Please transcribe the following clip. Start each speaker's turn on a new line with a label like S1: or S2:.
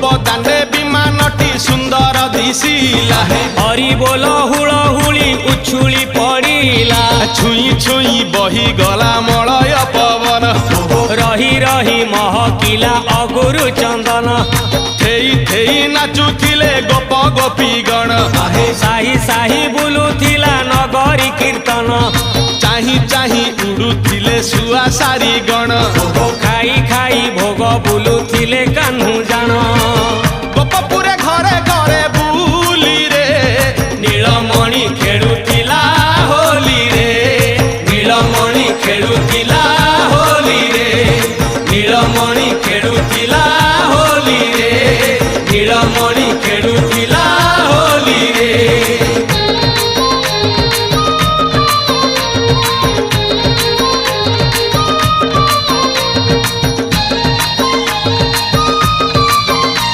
S1: गोपदाने विमानटी सुंदर दिशिला
S2: हरि बोल हुलहुली उछुली पड़िला
S1: छुई छुई बही गला मलय पवन
S2: रही रही महकिला अगुरु चंदन
S1: थेई थेई नाचुथिले गोप गोपी गण
S2: साही साही बुलुथिला नगरी कीर्तन
S1: चाही चाही उड़ुथिले सुआ सारी गण
S2: खाई खाई भोग बुलुथिले कान्हू जान
S1: गोपपुरे घरे घरे बुली रे
S2: नीलमणि खेलुथिला होली रे नीलमणि खेलुथिला होली रे नीलमणि खेलुथिला होली रे नीलमणि